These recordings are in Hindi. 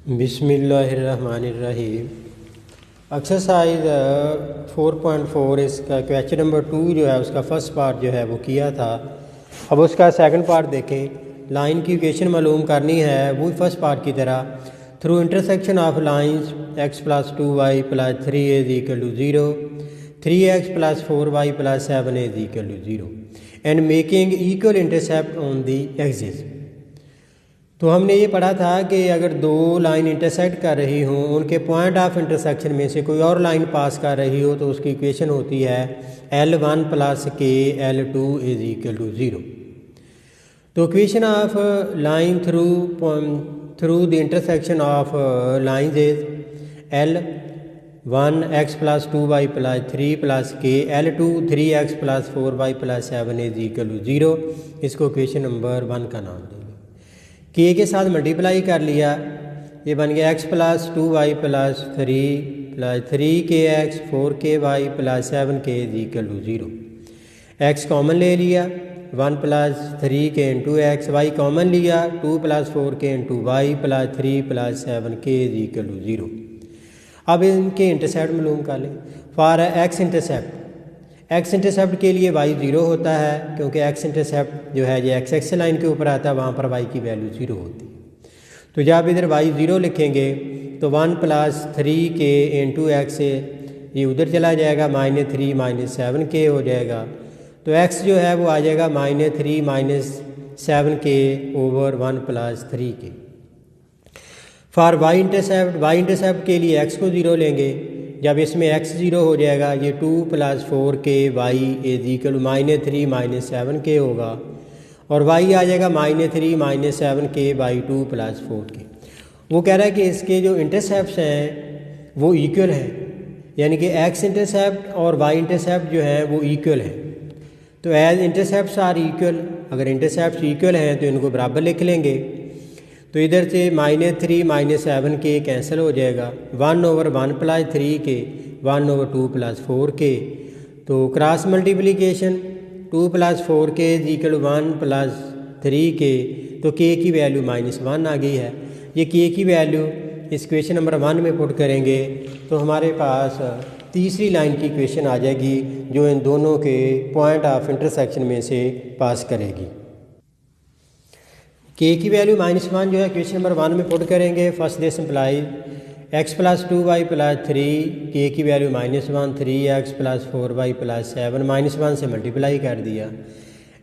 बिस्मिल्लाहिर्रहमानिर्रहीम। एक्सरसाइज 4.4 इसका क्वेश्चन नंबर 2 जो है उसका फर्स्ट पार्ट जो है वो किया था। अब उसका सेकंड पार्ट देखें। लाइन की इक्वेशन मालूम करनी है वो फर्स्ट पार्ट की तरह। Through intersection of lines x + 2y + 3a = 0, 3x + 4y + 7a = 0 and making equal intercept on the axis. तो हमने ये पढ़ा था कि अगर दो लाइन इंटरसेक्ट कर रही हों, उनके पॉइंट ऑफ इंटरसेक्शन में से कोई और लाइन पास कर रही हो तो उसकी इक्वेशन होती है L1 + K L2 = 0। तो equation of line through the intersection of lines is L1 x + 2y + 3 + K L2 3x + 4y + 7a = 0। इसको इक्वेशन नंबर 1 का नाम देंगे। के के साथ मल्टीप्लाई कर लिया, ये बन गया x + 2y + 3kx 4ky + 7k = 0। x common ले लिया, 1 + 3k × x, y कॉमन लिया, 2 + 4k × y + 3 + 7k = 0। अब इनके इंटरसेप्ट मालूम कर लें। फॉर x इंटरसेप्ट के लिए y 0 होता है, क्योंकि x इंटरसेप्ट जो है ये x एक्सिस लाइन के ऊपर आता है, वहाँ पर y की वैल्यू 0 होती है। तो जब इधर y 0 लिखेंगे तो 1 + 3k × x से ये उधर चला जाएगा, -3 - 7k हो जाएगा। तो x जो है वो आ जाएगा -3 - 7k / 1 + 3k। For y intercept के लिए x को 0 लेंगे। जब इसमें x 0 हो जाएगा, ये 2 + 4k y = -3 - 7k होगा, और y आ जाएगा -3 - 7k / 2 + 4k। वो कह रहा है कि इसके जो इंटरसेप्ट्स हैं वो इक्वल हैं, यानी कि x इंटरसेप्ट और y इंटरसेप्ट जो है वो इक्वल है। तो एज इंटरसेप्ट्स आर इक्वल, अगर इंटरसेप्ट्स इक्वल हैं तो इनको बराबर लिख लेंगे। तो इधर से -3 - 7k कैंसिल हो जाएगा, 1/1 + 3k 1/2 + 4k। तो क्रॉस मल्टीप्लिकेशन 2 + 4k = 1 + 3k, तो k की वैल्यू -1 आ गई है। ये k की वैल्यू इस क्वेश्चन नंबर 1 में पुट करेंगे तो हमारे पास तीसरी लाइन की इक्वेशन आ जाएगी जो इन दोनों के पॉइंट ऑफ इंटरसेक्शन में से पास करेगी। के की वैल्यू -1 जो है क्वेश्चन नंबर 1 में पुट करेंगे। First this imply x + 2y + 3, के की वैल्यू -1, 3x + 4y + 7, -1 से मल्टीप्लाई कर दिया।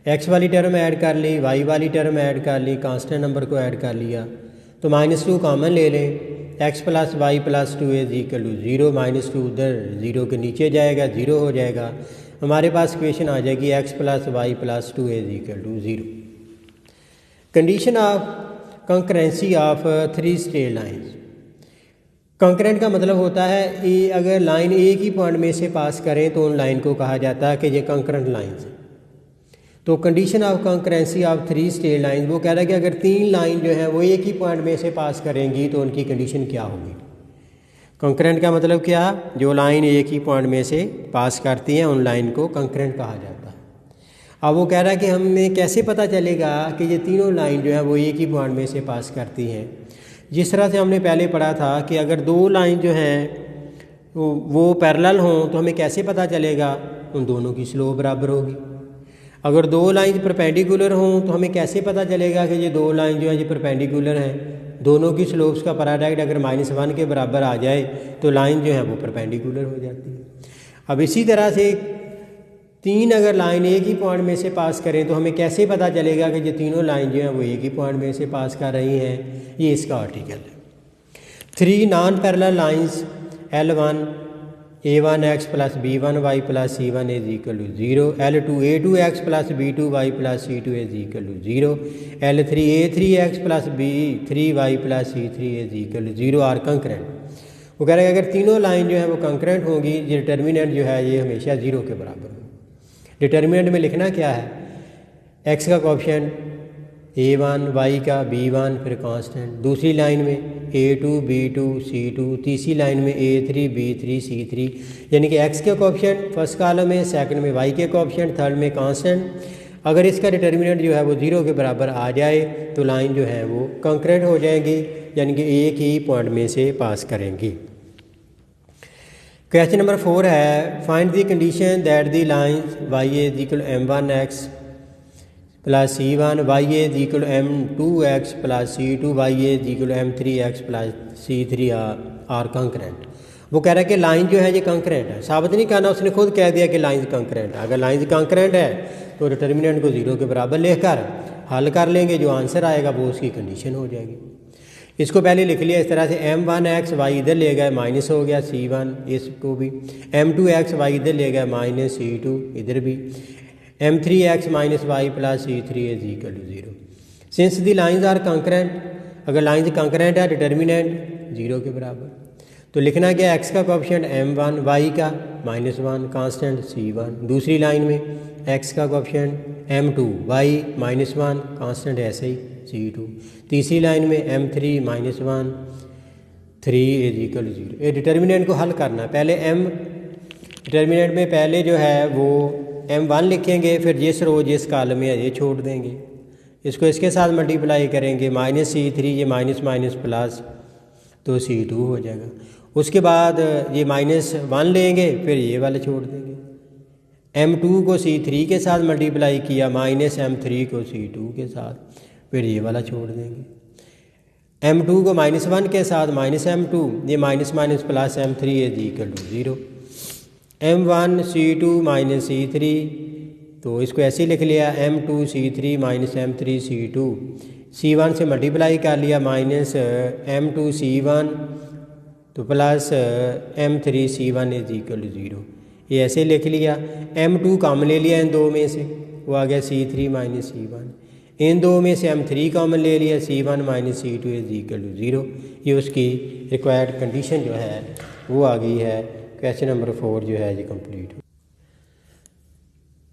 x वाली टर्म ऐड कर ली, y वाली टर्म ऐड कर ली, कांस्टेंट नंबर को ऐड कर लिया। तो -2 कॉमन ले लें, x + y + 2a = 0, -2 उधर 0 के नीचे जाएगा, 0 हो जाएगा। हमारे पास इक्वेशन आ जाएगी x + y + 2a = 0। Condition of concurrency of 3 straight lines. Concurrent का मतलब होता है अगर लाइन एक ही पॉइंट में से पास करें तो उन लाइन को कहा जाता है कि ये कंकरेंट लाइंस हैं। तो condition of concurrency of 3 straight lines, वो कह रहा है कि अगर 3 लाइन जो है वो एक ही पॉइंट में से पास करेंगी तो उनकी कंडीशन क्या होगी। कंकरेंट का मतलब क्या, जो लाइन एक ही पॉइंट में से पास करती हैं उन लाइन को कंकरेंट कहा जाता है। अब वो कह रहा है कि हमें कैसे पता चलेगा कि ये तीनों लाइन जो है वो एक ही पॉइंट में से पास करती हैं। जिस तरह से हमने पहले पढ़ा था कि अगर दो लाइन जो हैं वो पैरेलल हों तो हमें कैसे पता चलेगा, उन दोनों की स्लोप बराबर होगी। अगर दो लाइन परपेंडिकुलर हों तो हमें कैसे पता चलेगा कि ये दो लाइन जो है ये परपेंडिकुलर हैं। दोनों की स्लोप्स का प्रोडक्ट अगर -1 के बराबर आ जाए तो लाइन जो है वो परपेंडिकुलर हो जाती है। अब इसी तरह से 3 अगर लाइन एक ही पॉइंट में से पास करें तो हमें कैसे पता चलेगा कि ये तीनों लाइन जो हैं वो एक ही पॉइंट में से पास कर रही हैं। ये इसका आर्टिकल है। 3 non parallel lines L1 a1x + b1y + c1 = 0, L2 a2x + b2y + c2 = 0, L3 a3x + b3y + c3 = 0 are concurrent. वो कह रहे हैं अगर तीनों लाइन जो है वो कंकरेंट होंगी, डिटर्मिनेंट जो है ये हमेशा 0 के बराबर होगी। डिटर्मिनेंट में लिखना क्या है, x का कोएफिशिएंट a1, y का b1, फिर कांस्टेंट। दूसरी लाइन में a2 b2 c2, तीसरी लाइन में a3 b3 c3, यानी कि x के कोएफिशिएंट फर्स्ट कॉलम में, सेकंड में y के कोएफिशिएंट, थर्ड में कांस्टेंट। अगर इसका डिटर्मिनेंट जो है वो 0 के बराबर आ जाए तो लाइन जो है वो कंकरेंट हो जाएंगी, यानी कि एक ही पॉइंट में से पास करेंगी। क्वेश्चन नंबर 4 है find the condition that the line y is equal m1x plus c1, y is equal m2x plus c2, y is equal m3x plus c3 are concurrent. वो कह रहा है कि लाइन जो है ये कंकरेंट है, साबित नहीं करना, उसने खुद कह दिया कि लाइन कंकरेंट है। अगर लाइन कंकरेंट है तो डिटर्मिनेंट को 0 के बराबर लेकर हल कर लेंगे, जो आंसर आएगा वो उसकी कंडीशन हो जाएगी। इसको पहले लिख लिया इस तरह से m1x y इधर ले गए माइनस हो गया c1, इसको भी m2x y इधर ले गए माइनस c2, इधर भी m3x minus y plus c3 is equal to 0। Since the lines are concurrent, अगर लाइंस कंकरेंट है डिटर्मिनेंट 0 के बराबर, तो लिखना क्या x का कोएफिशिएंट m1, y का -1, कांस्टेंट c1। दूसरी लाइन में x का कोएफिशिएंट m2, y -1, कांस्टेंट ऐसे ही c2। तीसरी लाइन में m3 -1, 3 इज इक्वल 0। ये डिटर्मिनेंट को हल करना, पहले डिटर्मिनेंट में पहले जो है वो m1 लिखेंगे, फिर जिस रो जिस कॉलम में है ये छोड़ देंगे, इसको इसके साथ मल्टीप्लाई करेंगे, -c3 ये माइनस माइनस प्लस तो c2 हो जाएगा। उसके बाद ये -1 लेंगे, फिर ये वाला छोड़ देंगे, m2 को c3 के साथ मल्टीप्लाई किया, -m3 को c2 के साथ, फिर ये वाला छोड़ देंगे, m2 को -1 के साथ -m2, ये minus minus plus m3 is equal to 0, m1 c2 minus c3, तो इसको ऐसे ही लिख लिया m2 c3 minus m3 c2, c1 से मल्टीप्लाई कर लिया -m2 c1 तो plus m3 c1 is equal to 0, ये ऐसे लिख लिया। m2 कॉमन ले लिया इन दो में से, वो आ गया c3 माइनस c1, इन दो में से m3 कॉमन ले लिया, c1 minus c2 is equal to 0। ये उसकी रिक्वायर्ड कंडीशन जो है वो आ गई है। क्वेश्चन नंबर 4 जो है ये कंप्लीट।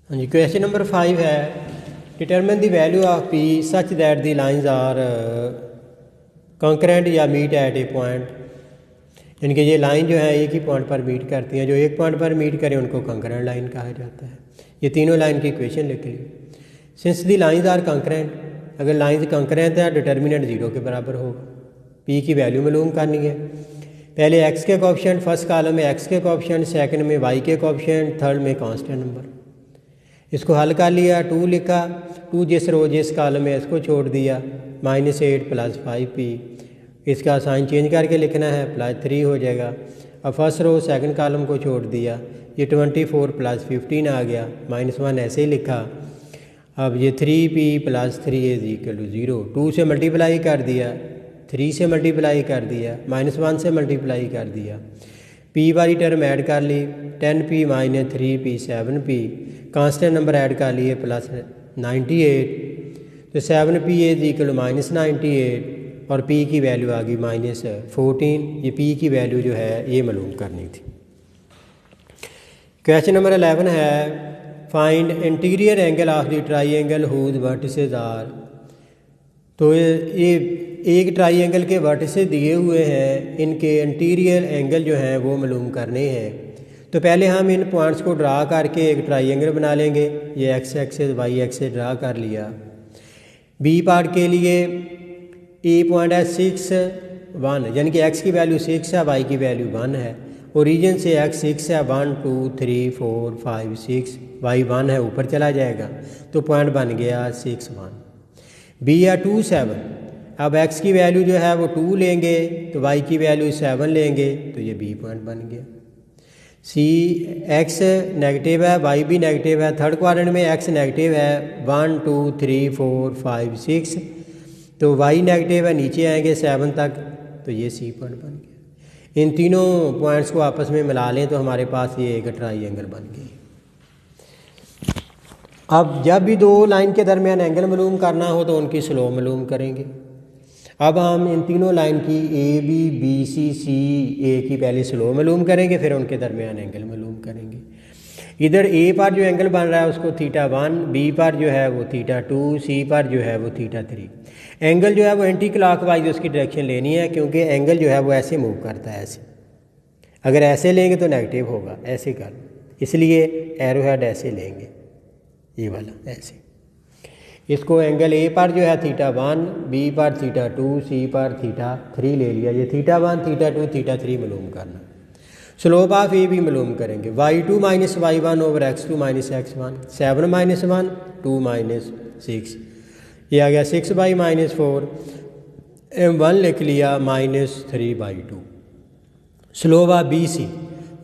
हाँ जी, क्वेश्चन नंबर 5 है determine the value of p such that the lines are concurrent या मीट एट ए पॉइंट, यानी कि ये लाइन जो है एक ही पॉइंट पर मीट करती हैं, जो एक पॉइंट पर मीट करें उनको कंकरेंट लाइन कहा जाता है। ये तीनों लाइन की इक्वेशन लिख ली। Since the lines are concurrent, अगर लाइंस कंकरेंट है डिटर्मिनेंट 0 के बराबर होगा। p की वैल्यू मालूम करनी है, पहले x के कोएफिशिएंट, फर्स्ट कॉलम में x के कोएफिशिएंट, सेकंड में y के कोएफिशिएंट, थर्ड में कांस्टेंट नंबर। इसको हल कर लिया, 2 लिखा, 2 जिस रो जिस कॉलम में इसको छोड़ दिया, -8 प्लस 5p, इसका साइन चेंज करके लिखना है, +3 हो जाएगा। अब फर्स्ट रो सेकंड कॉलम को छोड़ दिया, ये 24 प्लस 15 आ गया, -1 ऐसे ही लिखा। अब ये 3p plus 3 is equal to 0, 2 से मल्टीप्लाई कर दिया, 3 से मल्टीप्लाई कर दिया, -1 से मल्टीप्लाई कर दिया, p वाली टर्म ऐड कर ली, 10p minus 3p 7p, constant number add कर लिए प्लस 98, तो 7p इज इक्वल -98 और p की वैल्यू आ गई -14। ये p की वैल्यू जो है ये मालूम करनी थी। क्वेश्चन नंबर 11 है find interior angle of the triangle whose vertices are. तो ये एक ट्राइंगल के वर्टिसेस दिए हुए हैं, इनके इंटीरियर एंगल जो हैं वो मालूम करने हैं। तो पहले हम इन पॉइंट्स को ड्रा करके एक ट्राइंगल बना लेंगे। ये x axis y axis draw कर लिया। बी पार्ट के लिए ए पॉइंट है 6 1, यानी कि x की वैल्यू 6 है, y की वैल्यू 1 है। ओरिजिन से x 6 है, 1 2 3 4 5 6, y 1 है, ऊपर चला जाएगा तो पॉइंट बन गया 6 1। बी है 2 7, अब x की वैल्यू जो है वो 2 लेंगे तो y की वैल्यू 7 लेंगे तो ये बी पॉइंट बन गया। सी x नेगेटिव है, y भी नेगेटिव है, थर्ड क्वाड्रेंट में x नेगेटिव है, 1 2 3 4 5 6, तो y नेगेटिव है, नीचे आएंगे 7 तक तो ये सी पॉइंट बन गया। इन तीनों पॉइंट्स को आपस में मिला लें तो हमारे पास ये एक ट्राइंगल बन गई। अब जब भी दो लाइन के दरमियान एंगल मालूम करना हो तो उनकी स्लोप मालूम करेंगे। अब हम इन तीनों लाइन की ए बी बी सी सी ए की पहले स्लोप मालूम करेंगे, फिर उनके दरमियान एंगल मालूम करेंगे। इधर ए पर जो एंगल बन रहा है उसको θ1, बी पर जो है वो θ2, सी पर जो है वो θ3। एंगल जो है वो एंटी क्लॉकवाइज उसकी डायरेक्शन लेनी है, क्योंकि एंगल जो है वो ऐसे मूव करता है, ऐसे। अगर ऐसे लेंगे तो नेगेटिव होगा, ऐसे कर, इसलिए एरो हेड ऐसे लेंगे, ये वाला ऐसे। इसको एंगल ए पर जो है θ1, बी पर θ2, सी पर θ3 ले लिया। ये θ1, θ2, θ3 मालूम करना। स्लोप ऑफ ए भी मालूम करेंगे। y2 minus y1 over x2 minus x1, 7 minus 1 2 minus 6, ये आ गया 6/-4, m1 लिख लिया -3/2। Slope of B C,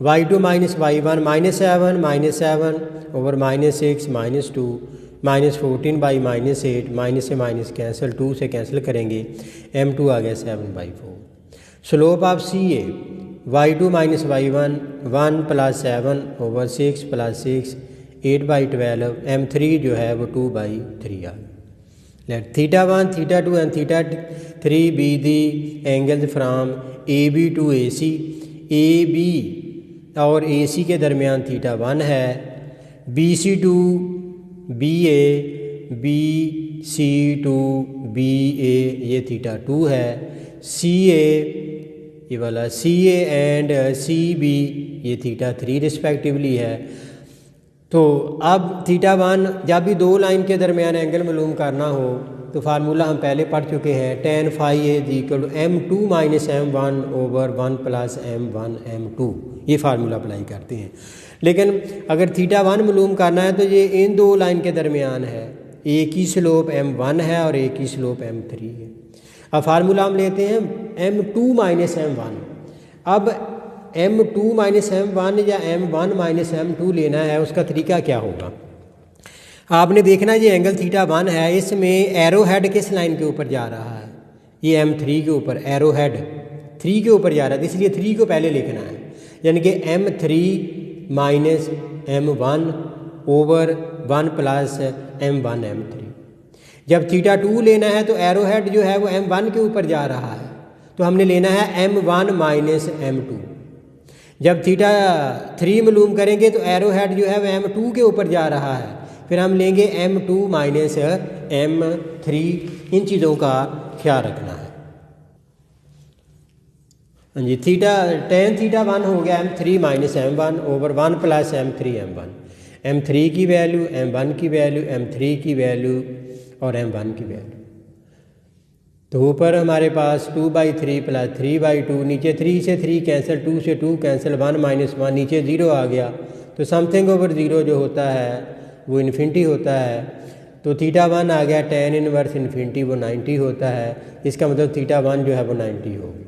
y2 minus y1 -7 over -6 -2 -14/-8, minus से माइनस कैंसिल, 2 से कैंसिल करेंगे, m2 आ गया 7/4। Slope of C A, y2 minus y1 1 + 7 over 6 + 6 8/12, m3 जो है वो 2/3 आ गया। Let θ1, θ2 and θ3 be the angles from AB to AC। AB और AC के दरमियान θ1 है, BC to BA, BC to BA ये θ2 है, CA ये वाला CA एंड CB ये θ3 रिस्पेक्टिवली है। तो अब θ1 जब भी दो लाइन के दरमियान एंगल मालूम करना हो तो फार्मूला हम पहले पढ़ चुके हैं, tan phi A = m2 - m1 over 1 + m1 m2, ये फार्मूला अप्लाई करते हैं। लेकिन अगर θ1 मालूम करना है तो ये इन दो लाइन के दरमियान है, एक ही स्लोप m1 है और एक ही स्लोप m3 है। अब फार्मूला हम लेते हैं m2 - m1। अब m2 - m1 या m1 - m2 लेना है, उसका तरीका क्या होगा? आपने देखना ये एंगल θ1 है, इसमें एरो हेड किस लाइन के ऊपर जा रहा है? ये m3 के ऊपर, एरो हेड 3 के ऊपर जा रहा है, इसलिए 3 को पहले लिखना है, यानी कि m3 - m1 over 1 + m1 m3। जब θ2 लेना है तो एरो हेड जो है वो m1 के ऊपर जा रहा है, तो हमने लेना है m1 - m2। जब θ3 मालूम करेंगे तो एरो हेड जो है वह m2 के ऊपर जा रहा है, फिर हम लेंगे m2 - m3। इन चीज़ों का ख्याल रखना है। हाँ जी, tan θ1 हो गया m3 - m1 over 1 + m3 m1, m3 की वैल्यू, m1 की वैल्यू, m3 की वैल्यू और m1 की वैल्यू। तो ऊपर हमारे पास 2/3 + 3/2, नीचे 3 से 3 कैंसिल, 2 से 2 कैंसिल, 1 - 1 नीचे 0 आ गया। तो समथिंग ओवर 0 जो होता है वो इन्फिनिटी होता है। तो θ1 आ गया tan इनवर्स इन्फिनिटी, वो 90 होता है। इसका मतलब θ1 जो है वो 90 होगी।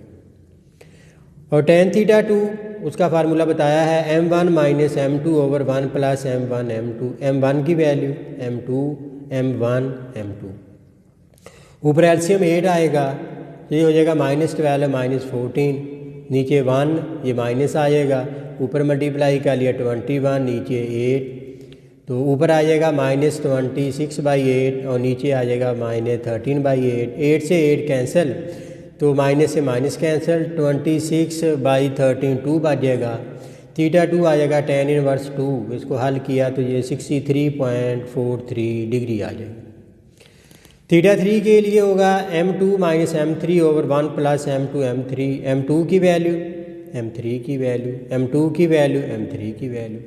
और tan θ2 उसका फार्मूला बताया है m1 - m2 over 1 + m1 m2, m1 की वैल्यू, m2 m1 m2। ऊपर एलसीएम 8 आएगा, ये हो जाएगा -12 -14, नीचे 1 ये माइनस आएगा, ऊपर मल्टीप्लाई कर लिया 21, नीचे 8, तो ऊपर आ जाएगा -26/8 और नीचे आ जाएगा -13/8। 8 से 8 कैंसिल, तो माइनस से माइनस कैंसिल, 26/13 2 बच जाएगा। θ2 आ जाएगा tan इनवर्स 2, इसको हल किया तो ये 63.43 डिग्री आ जाएगा। θ3 के लिए होगा m2 - m3 over 1 + m2 m3, m2 की वैल्यू, m3 की वैल्यू, m2 की वैल्यू, m3 की वैल्यू।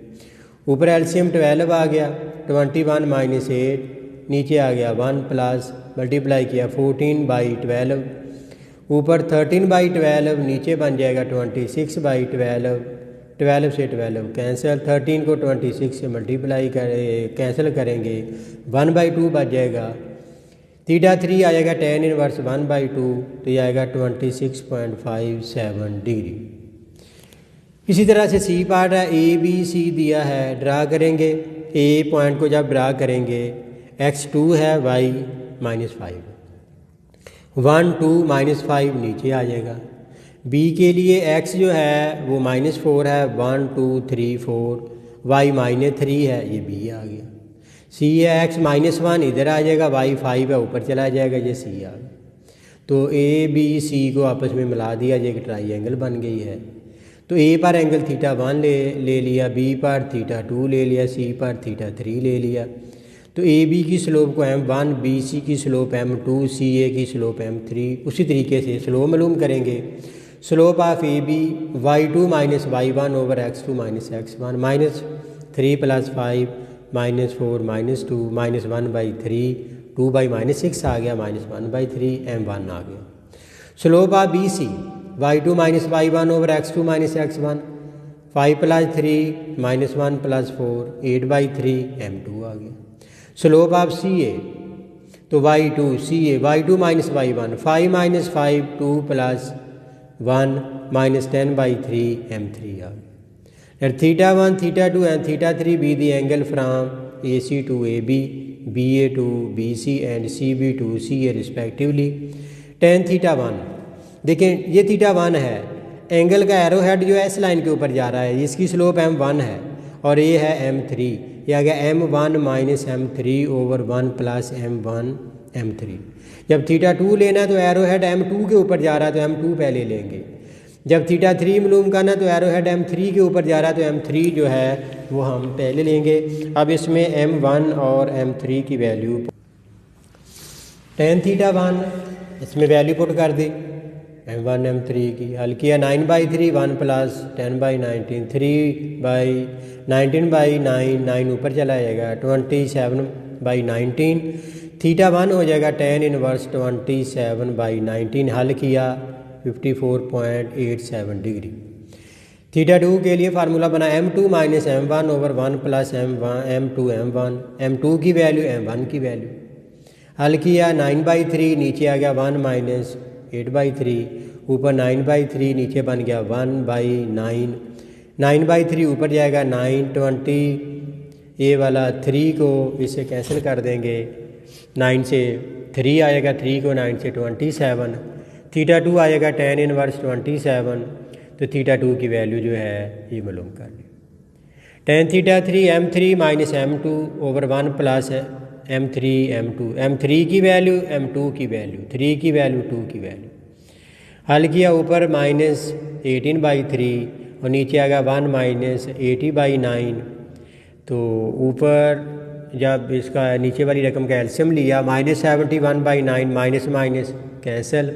ऊपर एलसीएम 12 आ गया, 21 - 8, नीचे आ गया 1 प्लस मल्टीप्लाई किया 14/12, ऊपर 13/12, नीचे बन जाएगा 26/12, 12 से 12 कैंसिल, 13 को 26 से मल्टीप्लाई कैंसिल करेंगे, 1/2 बच जाएगा। θ3 आएगा tan इनवर्स 1/2, तो ये आएगा 26.57 डिग्री। इसी तरह से सी पार्ट है, ए बी सी दिया है, ड्रा करेंगे। ए पॉइंट को जब ड्रा करेंगे, x2 है, y -5, 1 2 -5 नीचे आ जाएगा। बी के लिए x जो है वो -4 है, 1 2 3 4, y -3 है, ये b आ गया। सी है x -1 इधर आ जाएगा, y 5 है ऊपर चला जाएगा, ये सी आ गया। तो ए बी सी को आपस में मिला दिया, ये एक ट्राइंगल बन गई है। तो ए पर एंगल θ1 ले लिया, बी पर θ2 ले लिया, सी पर θ3 ले लिया। तो ए बी की स्लोप को m1, बी सी की स्लोप m2, सी ए की स्लोप m3। उसी तरीके से स्लोप मालूम करेंगे। Slope of A B y2 - y1 over x2 - x1, -3 + 5 -4 -2 -1/3 2/-6 आ गया, -1/3 m1 आ गया। Slope of BC y2 - y1 over x2 - x1, 5 + 3 -1 + 4 8/3 m2 आ गया। स्लोप ऑफ CA तो y2 CA y2 - y1 5 - 5 2 + 1 -10/3 m3 आ गया। Let θ1, θ2 and θ3 be the angle from AC to AB, BA to BC and CB to CA respectively. tan θ1 देखें ये θ1 है, एंगल का एरो हेड जो है इस लाइन के ऊपर जा रहा है, इसकी स्लोप m1 है और ये है m3, ये आ गया m1 - m3 over 1 + m1 m3। जब θ2 लेना है तो एरो हेड m2 के ऊपर जा रहा है तो m2 पहले लेंगे। जब θ3 मालूम करना तो एरो हेड m3 के ऊपर जा रहा है तो m3 जो है वो हम पहले लेंगे। अब इसमें m1 और m3 की वैल्यू tan θ1 इसमें वैल्यू पुट कर दी m1 m3 की, हल किया 9/3 1 + 10/19 3/19/9 9 ऊपर चला जाएगा 27/19 θ1 हो जाएगा tan इनवर्स 27/19, हल किया 54.87 डिग्री। θ2 के लिए फार्मूला बना m2 - m1 over 1 + m2 m1, m2 की वैल्यू m1 की वैल्यू, हल किया 9/3 नीचे आ गया 1 - 8/3 ऊपर 9/3 नीचे बन गया 1/9 9/3 ऊपर जाएगा 9 20 ये वाला 3 को इसे कैंसिल कर देंगे, 9 से 3 आएगा, 3 को 9 से 27, θ2 आएगा tan इनवर्स 27, तो θ2 की वैल्यू जो है ये मालूम कर ली। tan θ3 m3 - m2 over 1 + m3 m2, m3 की वैल्यू m2 की वैल्यू 3 की वैल्यू 2 की वैल्यू, हल किया ऊपर -18/3 और नीचे आ गया 1 - 80/9, तो ऊपर जब इसका नीचे वाली रकम का एल्शियम लिया -71/9 माइनस माइनस कैंसिल,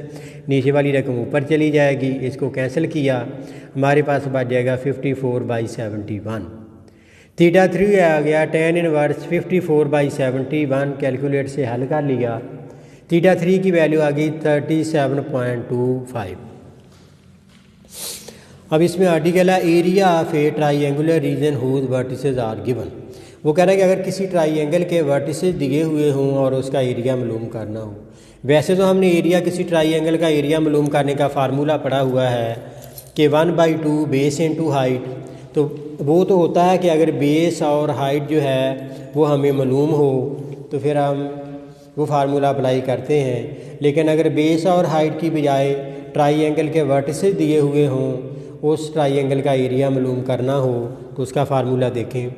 नीचे वाली रकम ऊपर चली जाएगी, इसको कैंसिल किया हमारे पास बच जाएगा 54/71। θ3 आ गया tan इनवर्स 54/71, कैलकुलेट से हल कर लिया, θ3 की वैल्यू आ गई 37.25। अब इसमें आर्टिकल है area of a triangular region whose vertices are given. वो कह रहा है कि अगर किसी ट्राइंगल के वर्टिसेस दिए हुए हों और उसका एरिया मालूम करना हो। वैसे तो हमने एरिया किसी ट्राइंगल का एरिया मालूम करने का फार्मूला पढ़ा हुआ है कि 1/2 बेस इंटू हाइट, तो वो तो होता है कि अगर बेस और हाइट जो है वो हमें मालूम हो तो फिर हम वो फार्मूला अप्लाई करते हैं, लेकिन अगर बेस और हाइट की बजाय ट्राइंगल के वर्टिसेस दिए हुए हों, उस ट्राइंगल का एरिया मालूम करना हो तो उसका फार्मूला देखें।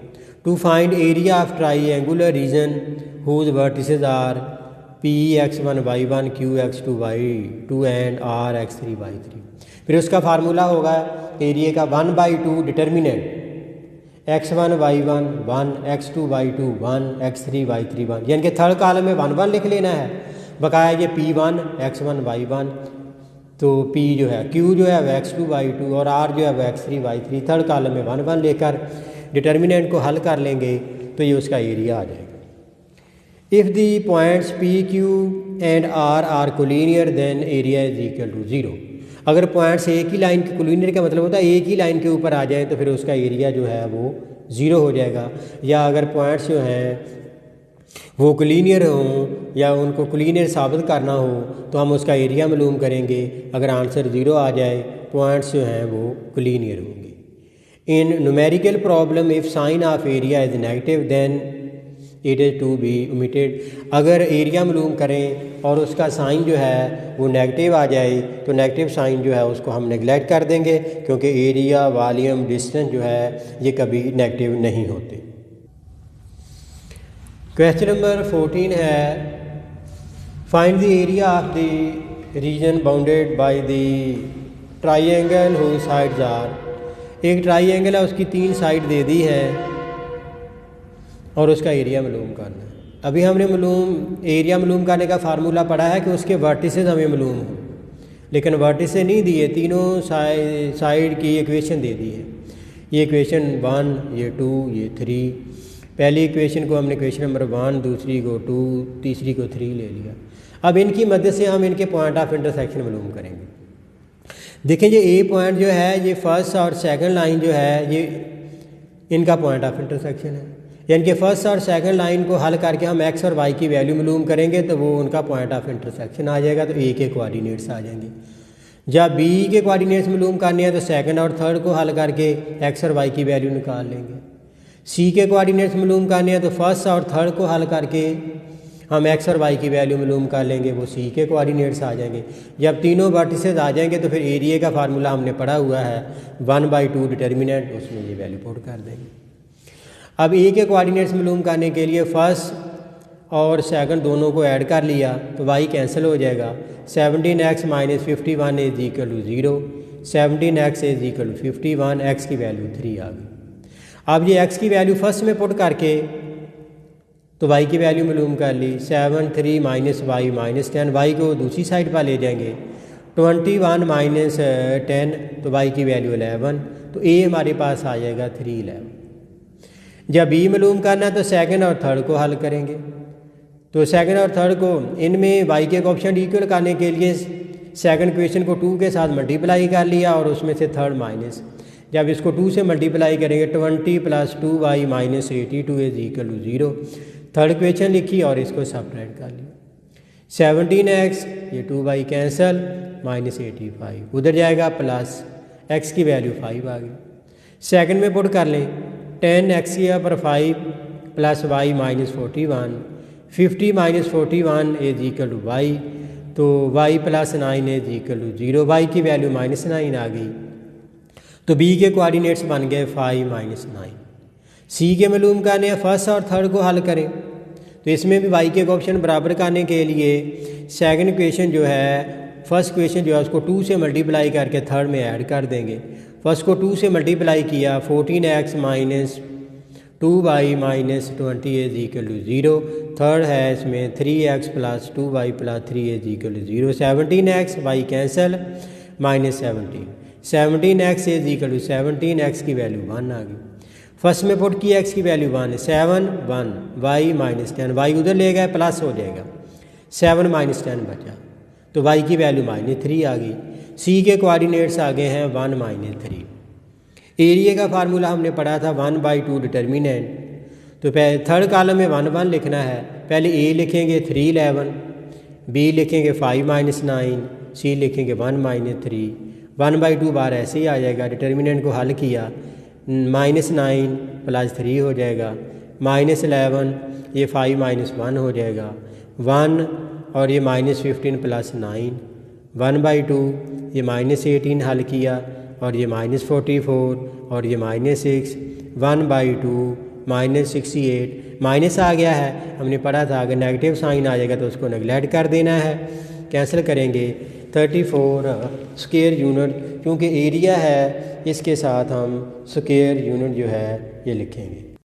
To find area of triangular region whose vertices are P(x1 y1 Q(x2 y2 and R(x3 y3)। फिर उसका फार्मूला होगा एरिया का 1/2 determinant x1 y1 1 x2 y2 1 x3 y3 1, यानी कि थर्ड कॉलम में 1 1 लिख लेना है, बकाया ये P1 x1 y1, तो P जो है Q जो है वह x2 y2 और R जो है वह x3 y3, थर्ड कॉलम में 1 1 लेकर डिटर्मिनेंट को हल कर लेंगे तो ये उसका एरिया आ जाएगा। If the points P Q and R are collinear then area is equal to 0। अगर पॉइंट्स एक ही लाइन के कोलिनियर का मतलब होता है एक ही लाइन के ऊपर आ जाए तो फिर उसका एरिया जो है वो 0 हो जाएगा, या अगर पॉइंट्स जो हैं वो कोलिनियर हों या उनको कोलिनियर साबित करना हो तो हम उसका एरिया मालूम करेंगे। अगर आंसर 0 आ जाए पॉइंट्स जो हैं वो कोलिनियर होंगे। In numerical problem if sign of area is negative then it is to be omitted. अगर एरिया मालूम करें और उसका साइन जो है वो नेगेटिव आ जाए तो नेगेटिव साइन जो है उसको हम नेगलेक्ट कर देंगे, क्योंकि एरिया वॉल्यूम डिस्टेंस जो है ये कभी नेगेटिव नहीं होते। क्वेश्चन नंबर 14 है find the area of the region bounded by the triangle whose sides are. एक ट्राइंगल है उसकी 3 साइड दे दी है और उसका एरिया मालूम करना है। अभी हमने एरिया मालूम करने का फार्मूला पढ़ा है कि उसके वर्टिसेस हमें मालूम हो, लेकिन वर्टिसेस नहीं दिए, तीनों साइड की इक्वेशन दे दी है। ये इक्वेशन 1 ये 2 ये 3। पहली इक्वेशन को हमने इक्वेशन नंबर 1, दूसरी को 2, तीसरी को 3 ले लिया। अब इनकी मदद से हम इनके पॉइंट ऑफ इंटरसेक्शन मालूम करेंगे। देखें ये ए पॉइंट जो है ये फर्स्ट और सेकंड लाइन जो है ये इनका पॉइंट ऑफ इंटरसेक्शन है, यानी कि फर्स्ट और सेकंड लाइन को हल करके हम एक्स और वाई की वैल्यू मालूम करेंगे तो वो उनका पॉइंट ऑफ इंटरसेक्शन आ जाएगा, तो ए के कोऑर्डिनेट्स आ जाएंगे। जब बी के कोऑर्डिनेट्स मालूम करने हैं तो सेकंड और थर्ड को हल करके एक्स और वाई की वैल्यू निकाल लेंगे। सी के कोऑर्डिनेट्स मालूम करने हैं तो फर्स्ट और थर्ड को हल करके हम एक्स और वाई की वैल्यू मालूम कर लेंगे, वो सी के कोऑर्डिनेट्स आ जाएंगे। जब तीनों वर्टिसेस आ जाएंगे तो फिर एरिया का फार्मूला हमने पढ़ा हुआ है 1/2 डिटर्मिनेंट, उसमें ये वैल्यू पुट कर देंगे। अब ए के कोऑर्डिनेट्स मालूम करने के लिए फर्स्ट और सेकंड दोनों को ऐड कर लिया तो वाई कैंसिल हो जाएगा। 17x - 51 is equal to 0, 17x is equal to 51, x की वैल्यू 3 आ गई। अब ये एक्स की वैल्यू फर्स्ट में पुट करके तो वाई की वैल्यू मालूम कर ली। 7 3 - y - 10, वाई को दूसरी साइड पर ले जाएंगे। 21 - 10 तो वाई की वैल्यू 11, तो ए हमारे पास आ जाएगा 311। जब बी मालूम करना है तो सेकंड और थर्ड को हल करेंगे, तो सेकंड और थर्ड को इनमें वाई के कोएफिशिएंट इक्वल करने के लिए सेकंड इक्वेशन को 2 के साथ मल्टीप्लाई कर लिया और उसमें से थर्ड माइनस। जब इसको 2 से मल्टीप्लाई करेंगे 20 + 2y - 82 is equal to 0, third equation लिखी और इसको सब्ट्रैक्ट कर लिया। 17x ये 2y कैंसल -85 उधर जाएगा प्लस x की वैल्यू 5 आ गई। सेकंड में पुट कर लें 10x पर 5 + y - 41, 50 - 41 is equal to y, तो y + 9 is equal to 0, y की वैल्यू -9 आ गई। तो b के कोऑर्डिनेट्स बन गए 5 - 9। सी के मालूम करने हैं फर्स्ट और थर्ड को हल करें, तो इसमें भी वाई के कोएफिशिएंट बराबर करने के लिए सेकंड इक्वेशन जो है फर्स्ट इक्वेशन जो है उसको 2 से मल्टीप्लाई करके थर्ड में ऐड कर देंगे। फर्स्ट को 2 से मल्टीप्लाई किया 14x - 2y - 20 is equal to 0, third है इसमें 3x + 2y + 3 is equal to 0, 17x y cancel -17, 17x is equal to 17, x की वैल्यू 1 आ गई। फर्स्ट में पुट किया x की वैल्यू 1, 7 1 y - 10, y उधर ले गए प्लस हो जाएगा, 7 - 10 बचा, तो y की वैल्यू -3 आ गई। सी के कोऑर्डिनेट्स आ गए हैं 1 - 3। एरिया का फार्मूला हमने पढ़ा था 1/2 डिटर्मिनेंट, तो पहले थर्ड कॉलम में 1 1 लिखना है। पहले ए लिखेंगे 311, बी लिखेंगे 5 - 9, सी लिखेंगे 1 - 3, 1/2 बार ऐसे ही आ जाएगा। डिटर्मिनेंट को हल किया -9 + 3 हो जाएगा, -11 ये 5 - 1 हो जाएगा, 1 और ये -15 + 9, 1/2 ये -18 हल किया और ये -44 और ये -6, 1/2 -68, माइनस आ गया है। हमने पढ़ा था अगर नेगेटिव साइन आ जाएगा तो उसको नेगलेक्ट कर देना है, कैंसिल करेंगे। 34 स्क्वायर यूनिट, क्योंकि एरिया है इसके साथ हम स्क्वायर यूनिट जो है ये लिखेंगे।